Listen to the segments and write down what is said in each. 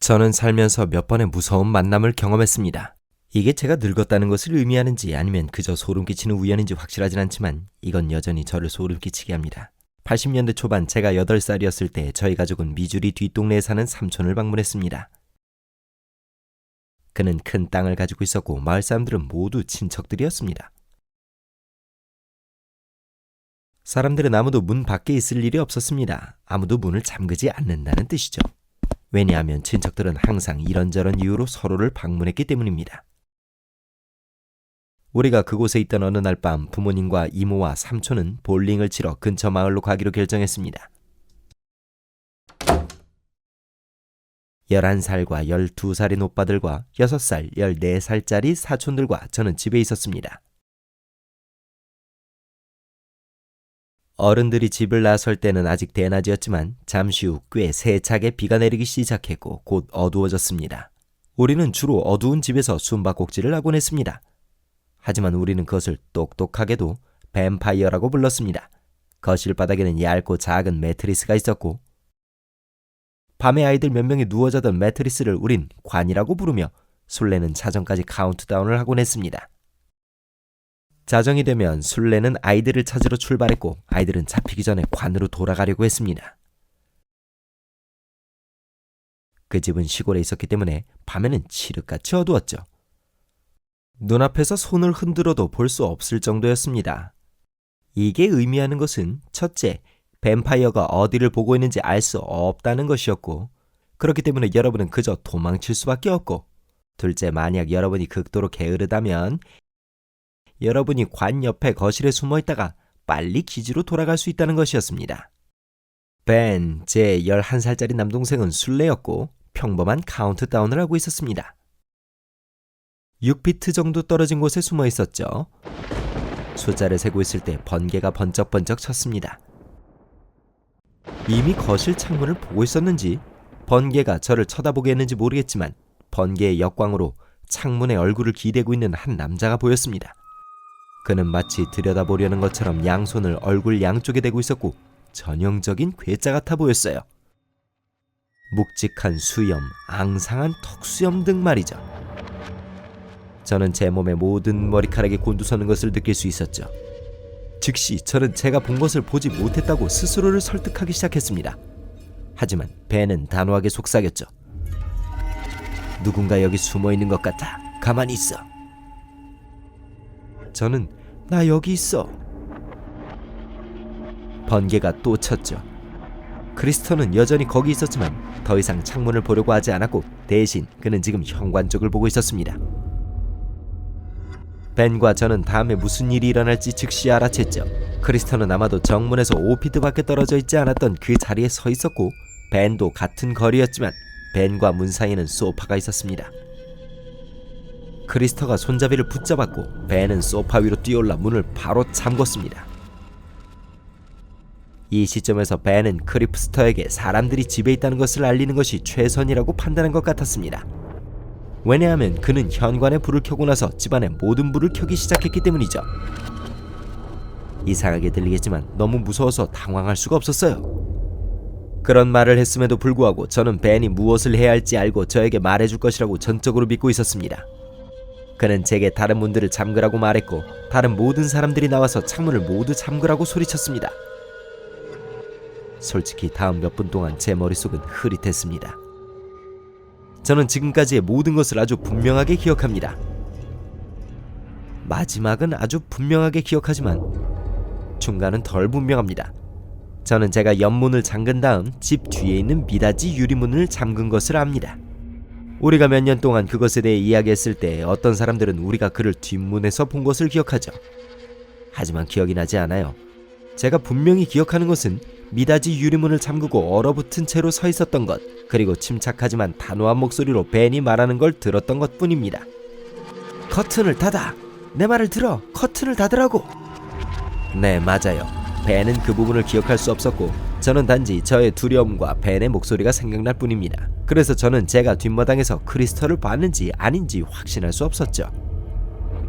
저는 살면서 몇 번의 무서운 만남을 경험했습니다. 이게 제가 늙었다는 것을 의미하는지 아니면 그저 소름 끼치는 우연인지 확실하진 않지만 이건 여전히 저를 소름 끼치게 합니다. 80년대 초반 제가 8살이었을 때 저희 가족은 미주리 뒷동네에 사는 삼촌을 방문했습니다. 그는 큰 땅을 가지고 있었고 마을 사람들은 모두 친척들이었습니다. 사람들은 아무도 문 밖에 있을 일이 없었습니다. 아무도 문을 잠그지 않는다는 뜻이죠. 왜냐하면 친척들은 항상 이런저런 이유로 서로를 방문했기 때문입니다. 우리가 그곳에 있던 어느 날 밤 부모님과 이모와 삼촌은 볼링을 치러 근처 마을로 가기로 결정했습니다. 11살과 12살인 오빠들과 6살, 14살짜리 사촌들과 저는 집에 있었습니다. 어른들이 집을 나설 때는 아직 대낮이었지만 잠시 후 꽤 세차게 비가 내리기 시작했고 곧 어두워졌습니다. 우리는 주로 어두운 집에서 숨바꼭질을 하곤 했습니다. 하지만 우리는 그것을 똑똑하게도 뱀파이어라고 불렀습니다. 거실 바닥에는 얇고 작은 매트리스가 있었고 밤에 아이들 몇 명이 누워 자던 매트리스를 우린 관이라고 부르며 술래는 자정까지 카운트다운을 하곤 했습니다. 자정이 되면 술래는 아이들을 찾으러 출발했고 아이들은 잡히기 전에 관으로 돌아가려고 했습니다. 그 집은 시골에 있었기 때문에 밤에는 칠흑같이 어두웠죠. 눈앞에서 손을 흔들어도 볼 수 없을 정도였습니다. 이게 의미하는 것은 첫째, 뱀파이어가 어디를 보고 있는지 알 수 없다는 것이었고 그렇기 때문에 여러분은 그저 도망칠 수밖에 없고 둘째, 만약 여러분이 극도로 게으르다면 여러분이 관 옆에 거실에 숨어있다가 빨리 기지로 돌아갈 수 있다는 것이었습니다. 벤, 제 11살짜리 남동생은 술래였고 평범한 카운트다운을 하고 있었습니다. 6피트 정도 떨어진 곳에 숨어 있었죠. 숫자를 세고 있을 때 번개가 번쩍번쩍 쳤습니다. 이미 거실 창문을 보고 있었는지 번개가 저를 쳐다보게 했는지 모르겠지만 번개의 역광으로 창문에 얼굴을 기대고 있는 한 남자가 보였습니다. 그는 마치 들여다보려는 것처럼 양손을 얼굴 양쪽에 대고 있었고 전형적인 괴짜 같아 보였어요. 묵직한 수염, 앙상한 턱수염 등 말이죠. 저는 제 몸의 모든 머리카락이 곤두서는 것을 느낄 수 있었죠. 즉시 저는 제가 본 것을 보지 못했다고 스스로를 설득하기 시작했습니다. 하지만 벤은 단호하게 속삭였죠. 누군가 여기 숨어있는 것 같아. 가만히 있어. 저는 나 여기 있어. 번개가 또 쳤죠. 크리스토는 여전히 거기 있었지만 더 이상 창문을 보려고 하지 않았고 대신 그는 지금 현관 쪽을 보고 있었습니다. 벤과 저는 다음에 무슨 일이 일어날지 즉시 알아챘죠. 크리스토는 아마도 정문에서 5피트 밖에 떨어져 있지 않았던 그 자리에 서 있었고 벤도 같은 거리였지만 벤과 문 사이에는 소파가 있었습니다. 크리스토가 손잡이를 붙잡았고 벤은 소파 위로 뛰어올라 문을 바로 잠궜습니다. 이 시점에서 벤은 크리프스터에게 사람들이 집에 있다는 것을 알리는 것이 최선이라고 판단한 것 같았습니다. 왜냐하면 그는 현관에 불을 켜고 나서 집안의 모든 불을 켜기 시작했기 때문이죠. 이상하게 들리겠지만 너무 무서워서 당황할 수가 없었어요. 그런 말을 했음에도 불구하고 저는 벤이 무엇을 해야 할지 알고 저에게 말해줄 것이라고 전적으로 믿고 있었습니다. 그는 제게 다른 문들을 잠그라고 말했고 다른 모든 사람들이 나와서 창문을 모두 잠그라고 소리쳤습니다. 솔직히 다음 몇 분 동안 제 머릿속은 흐릿했습니다. 저는 지금까지의 모든 것을 아주 분명하게 기억합니다. 마지막은 아주 분명하게 기억하지만 중간은 덜 분명합니다. 저는 제가 옆문을 잠근 다음 집 뒤에 있는 미닫이 유리문을 잠근 것을 압니다. 우리가 몇 년 동안 그것에 대해 이야기했을 때 어떤 사람들은 우리가 그를 뒷문에서 본 것을 기억하죠. 하지만 기억이 나지 않아요. 제가 분명히 기억하는 것은 미닫이 유리문을 잠그고 얼어붙은 채로 서 있었던 것, 그리고 침착하지만 단호한 목소리로 벤이 말하는 걸 들었던 것 뿐입니다. 커튼을 닫아! 내 말을 들어! 커튼을 닫으라고! 네, 맞아요. 벤은 그 부분을 기억할 수 없었고 저는 단지 저의 두려움과 벤의 목소리가 생각날 뿐입니다. 그래서 저는 제가 뒷마당에서 크리스토를 봤는지 아닌지 확신할 수 없었죠.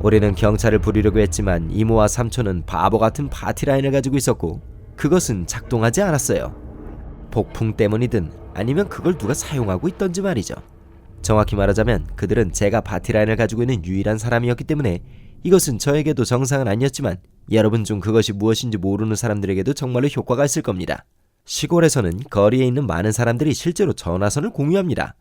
우리는 경찰을 부르려고 했지만 이모와 삼촌은 바보 같은 파티라인을 가지고 있었고 그것은 작동하지 않았어요. 폭풍 때문이든 아니면 그걸 누가 사용하고 있던지 말이죠. 정확히 말하자면 그들은 제가 바티라인을 가지고 있는 유일한 사람이었기 때문에 이것은 저에게도 정상은 아니었지만 여러분 중 그것이 무엇인지 모르는 사람들에게도 정말로 효과가 있을 겁니다. 시골에서는 거리에 있는 많은 사람들이 실제로 전화선을 공유합니다.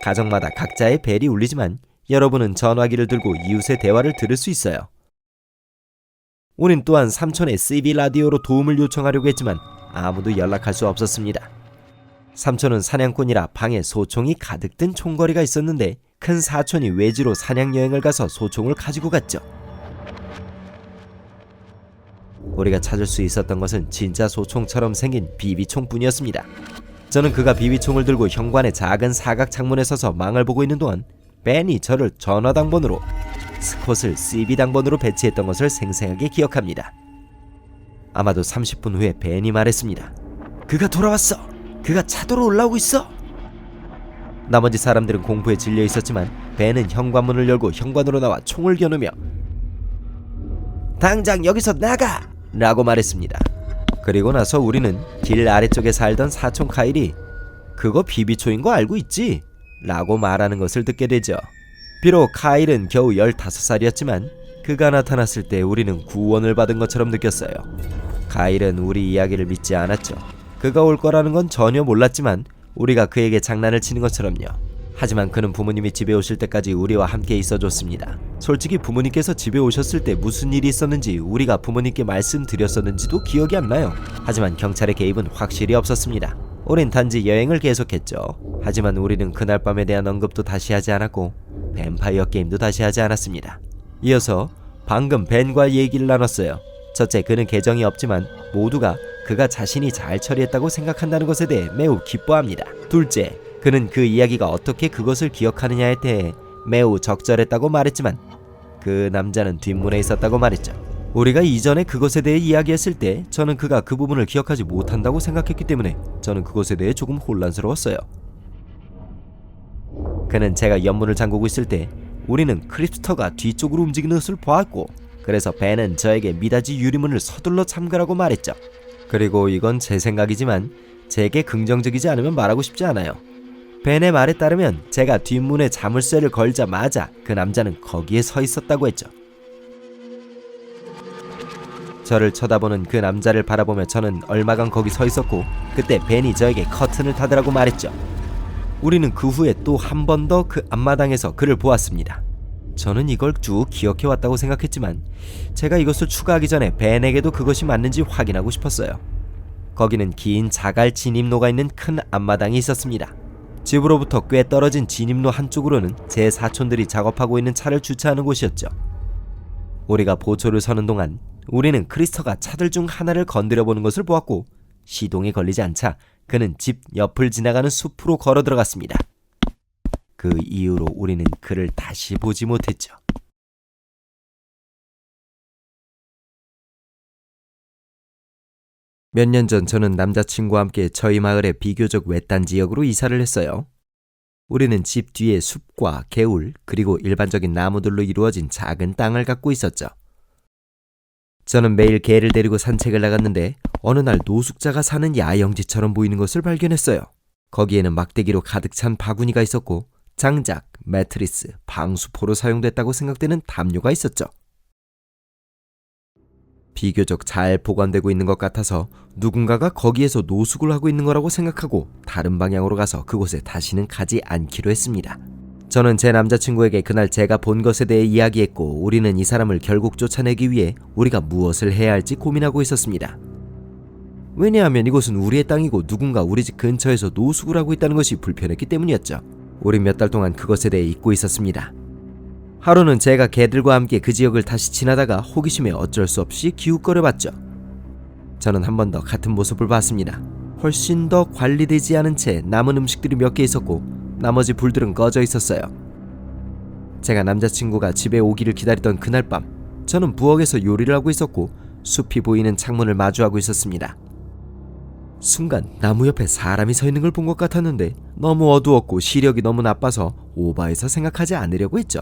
가정마다 각자의 벨이 울리지만 여러분은 전화기를 들고 이웃의 대화를 들을 수 있어요. 우린 또한 삼촌의 CB 라디오로 도움을 요청하려고 했지만 아무도 연락할 수 없었습니다. 삼촌은 사냥꾼이라 방에 소총이 가득 든 총거리가 있었는데 큰 사촌이 외지로 사냥 여행을 가서 소총을 가지고 갔죠. 우리가 찾을 수 있었던 것은 진짜 소총처럼 생긴 비비총뿐이었습니다. 저는 그가 비비총을 들고 현관의 작은 사각 창문에 서서 망을 보고 있는 동안 벤이 저를 전화당번으로 스콧을 CB당번으로 배치했던 것을 생생하게 기억합니다. 아마도 30분 후에 벤이 말했습니다. 그가 돌아왔어! 그가 차도로 올라오고 있어! 나머지 사람들은 공포에 질려 있었지만 벤은 현관문을 열고 현관으로 나와 총을 겨누며 당장 여기서 나가! 라고 말했습니다. 그리고 나서 우리는 길 아래쪽에 살던 사촌 카일이 그거 비비초인 거 알고 있지? 라고 말하는 것을 듣게 되죠. 비록 카일은 겨우 15살이었지만 그가 나타났을 때 우리는 구원을 받은 것처럼 느꼈어요. 카일은 우리 이야기를 믿지 않았죠. 그가 올 거라는 건 전혀 몰랐지만 우리가 그에게 장난을 치는 것처럼요. 하지만 그는 부모님이 집에 오실 때까지 우리와 함께 있어줬습니다. 솔직히 부모님께서 집에 오셨을 때 무슨 일이 있었는지 우리가 부모님께 말씀드렸었는지도 기억이 안 나요. 하지만 경찰의 개입은 확실히 없었습니다. 우린 단지 여행을 계속했죠. 하지만 우리는 그날 밤에 대한 언급도 다시 하지 않았고 뱀파이어 게임도 다시 하지 않았습니다. 이어서 방금 벤과 얘기를 나눴어요. 첫째, 그는 계정이 없지만 모두가 그가 자신이 잘 처리했다고 생각한다는 것에 대해 매우 기뻐합니다. 둘째, 그는 그 이야기가 어떻게 그것을 기억하느냐에 대해 매우 적절했다고 말했지만 그 남자는 뒷문에 있었다고 말했죠. 우리가 이전에 그것에 대해 이야기했을 때 저는 그가 그 부분을 기억하지 못한다고 생각했기 때문에 저는 그것에 대해 조금 혼란스러웠어요. 그는 제가 연문을 잠그고 있을 때 우리는 크리스터가 뒤쪽으로 움직이는 것을 보았고 그래서 벤은 저에게 미닫이 유리문을 서둘러 잠그라고 말했죠. 그리고 이건 제 생각이지만 제게 긍정적이지 않으면 말하고 싶지 않아요. 벤의 말에 따르면 제가 뒷문에 자물쇠를 걸자마자 그 남자는 거기에 서 있었다고 했죠. 저를 쳐다보는 그 남자를 바라보며 저는 얼마간 거기 서 있었고 그때 벤이 저에게 커튼을 닫으라고 말했죠. 우리는 그 후에 또 한 번 더 그 앞마당에서 그를 보았습니다. 저는 이걸 쭉 기억해왔다고 생각했지만 제가 이것을 추가하기 전에 벤에게도 그것이 맞는지 확인하고 싶었어요. 거기는 긴 자갈 진입로가 있는 큰 앞마당이 있었습니다. 집으로부터 꽤 떨어진 진입로 한쪽으로는 제 사촌들이 작업하고 있는 차를 주차하는 곳이었죠. 우리가 보초를 서는 동안 우리는 크리스터가 차들 중 하나를 건드려 보는 것을 보았고 시동이 걸리지 않자 그는 집 옆을 지나가는 숲으로 걸어 들어갔습니다. 그 이후로 우리는 그를 다시 보지 못했죠. 몇 년 전 저는 남자친구와 함께 저희 마을의 비교적 외딴 지역으로 이사를 했어요. 우리는 집 뒤에 숲과 개울 그리고 일반적인 나무들로 이루어진 작은 땅을 갖고 있었죠. 저는 매일 개를 데리고 산책을 나갔는데 어느 날 노숙자가 사는 야영지처럼 보이는 것을 발견했어요. 거기에는 막대기로 가득 찬 바구니가 있었고 장작, 매트리스, 방수포로 사용됐다고 생각되는 담요가 있었죠. 비교적 잘 보관되고 있는 것 같아서 누군가가 거기에서 노숙을 하고 있는 거라고 생각하고 다른 방향으로 가서 그곳에 다시는 가지 않기로 했습니다. 저는 제 남자친구에게 그날 제가 본 것에 대해 이야기했고 우리는 이 사람을 결국 쫓아내기 위해 우리가 무엇을 해야 할지 고민하고 있었습니다. 왜냐하면 이곳은 우리의 땅이고 누군가 우리 집 근처에서 노숙을 하고 있다는 것이 불편했기 때문이었죠. 우린 몇 달 동안 그것에 대해 잊고 있었습니다. 하루는 제가 개들과 함께 그 지역을 다시 지나다가 호기심에 어쩔 수 없이 기웃거려 봤죠. 저는 한 번 더 같은 모습을 봤습니다. 훨씬 더 관리되지 않은 채 남은 음식들이 몇 개 있었고 나머지 불들은 꺼져 있었어요. 제가 남자친구가 집에 오기를 기다리던 그날 밤 저는 부엌에서 요리를 하고 있었고 숲이 보이는 창문을 마주하고 있었습니다. 순간 나무 옆에 사람이 서 있는 걸 본 것 같았는데 너무 어두웠고 시력이 너무 나빠서 오버해서 생각하지 않으려고 했죠.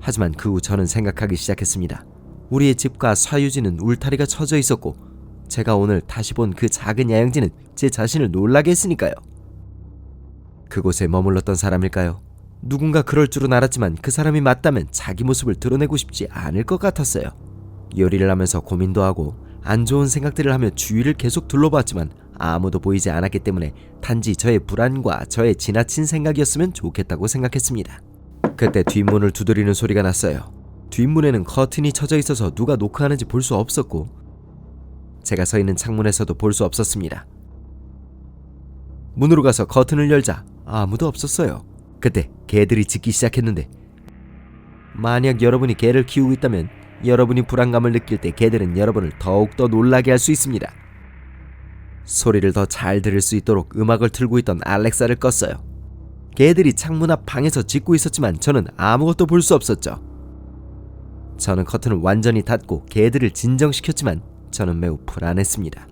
하지만 그 후 저는 생각하기 시작했습니다. 우리의 집과 사유지는 울타리가 쳐져 있었고 제가 오늘 다시 본 그 작은 야영지는 제 자신을 놀라게 했으니까요. 그곳에 머물렀던 사람일까요? 누군가 그럴 줄은 알았지만 그 사람이 맞다면 자기 모습을 드러내고 싶지 않을 것 같았어요. 요리를 하면서 고민도 하고 안 좋은 생각들을 하며 주위를 계속 둘러봤지만 아무도 보이지 않았기 때문에 단지 저의 불안과 저의 지나친 생각이었으면 좋겠다고 생각했습니다. 그때 뒷문을 두드리는 소리가 났어요. 뒷문에는 커튼이 쳐져 있어서 누가 노크하는지 볼 수 없었고 제가 서 있는 창문에서도 볼 수 없었습니다. 문으로 가서 커튼을 열자 아무도 없었어요. 그때 개들이 짖기 시작했는데 만약 여러분이 개를 키우고 있다면 여러분이 불안감을 느낄 때 개들은 여러분을 더욱더 놀라게 할 수 있습니다. 소리를 더 잘 들을 수 있도록 음악을 틀고 있던 알렉사를 껐어요. 개들이 창문 앞 방에서 짖고 있었지만 저는 아무것도 볼 수 없었죠. 저는 커튼을 완전히 닫고 개들을 진정시켰지만 저는 매우 불안했습니다.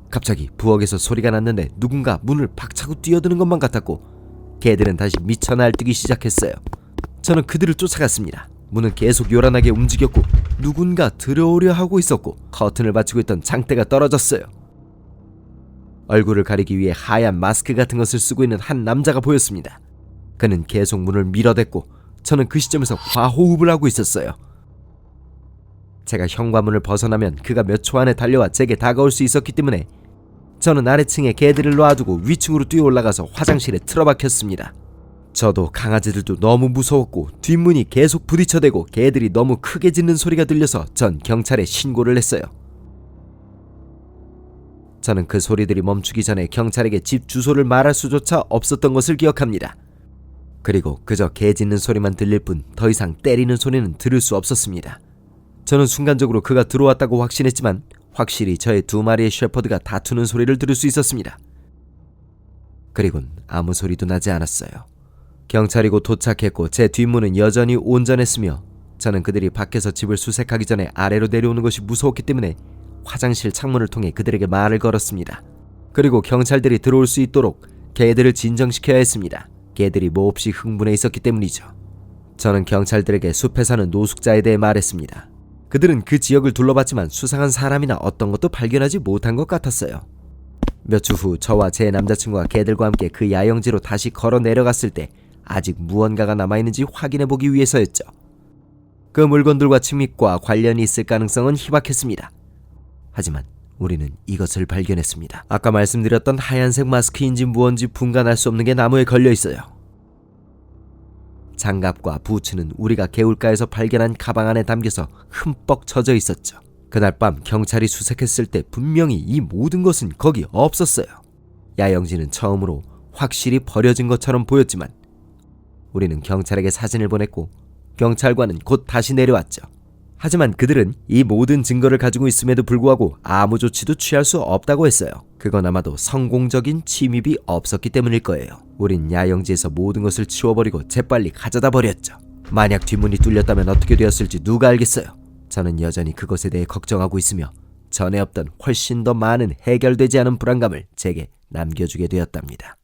갑자기 부엌에서 소리가 났는데 누군가 문을 박차고 뛰어드는 것만 같았고 개들은 다시 미쳐 날뛰기 시작했어요. 저는 그들을 쫓아갔습니다. 문은 계속 요란하게 움직였고 누군가 들어오려 하고 있었고 커튼을 받치고 있던 장대가 떨어졌어요. 얼굴을 가리기 위해 하얀 마스크 같은 것을 쓰고 있는 한 남자가 보였습니다. 그는 계속 문을 밀어댔고 저는 그 시점에서 과호흡을 하고 있었어요. 제가 현관문을 벗어나면 그가 몇 초 안에 달려와 제게 다가올 수 있었기 때문에 저는 아래층에 개들을 놔두고 위층으로 뛰어 올라가서 화장실에 틀어박혔습니다. 저도 강아지들도 너무 무서웠고 뒷문이 계속 부딪혀대고 개들이 너무 크게 짖는 소리가 들려서 전 경찰에 신고를 했어요. 저는 그 소리들이 멈추기 전에 경찰에게 집 주소를 말할 수조차 없었던 것을 기억합니다. 그리고 그저 개 짖는 소리만 들릴 뿐 더 이상 때리는 소리는 들을 수 없었습니다. 저는 순간적으로 그가 들어왔다고 확신했지만 확실히 저의 2마리의 셰퍼드가 다투는 소리를 들을 수 있었습니다. 그리곤 아무 소리도 나지 않았어요. 경찰이 곧 도착했고 제 뒷문은 여전히 온전했으며 저는 그들이 밖에서 집을 수색하기 전에 아래로 내려오는 것이 무서웠기 때문에 화장실 창문을 통해 그들에게 말을 걸었습니다. 그리고 경찰들이 들어올 수 있도록 개들을 진정시켜야 했습니다. 개들이 몹시 흥분해 있었기 때문이죠. 저는 경찰들에게 숲에 사는 노숙자에 대해 말했습니다. 그들은 그 지역을 둘러봤지만 수상한 사람이나 어떤 것도 발견하지 못한 것 같았어요. 몇 주 후 저와 제 남자친구가 개들과 함께 그 야영지로 다시 걸어 내려갔을 때 아직 무언가가 남아있는지 확인해보기 위해서였죠. 그 물건들과 침입과 관련이 있을 가능성은 희박했습니다. 하지만 우리는 이것을 발견했습니다. 아까 말씀드렸던 하얀색 마스크인지 무언지 분간할 수 없는 게 나무에 걸려있어요. 장갑과 부츠는 우리가 개울가에서 발견한 가방 안에 담겨서 흠뻑 젖어 있었죠. 그날 밤 경찰이 수색했을 때 분명히 이 모든 것은 거기 없었어요. 야영지는 처음으로 확실히 버려진 것처럼 보였지만 우리는 경찰에게 사진을 보냈고 경찰관은 곧 다시 내려왔죠. 하지만 그들은 이 모든 증거를 가지고 있음에도 불구하고 아무 조치도 취할 수 없다고 했어요. 그건 아마도 성공적인 침입이 없었기 때문일 거예요. 우린 야영지에서 모든 것을 치워버리고 재빨리 가져다 버렸죠. 만약 뒷문이 뚫렸다면 어떻게 되었을지 누가 알겠어요. 저는 여전히 그것에 대해 걱정하고 있으며 전에 없던 훨씬 더 많은 해결되지 않은 불안감을 제게 남겨주게 되었답니다.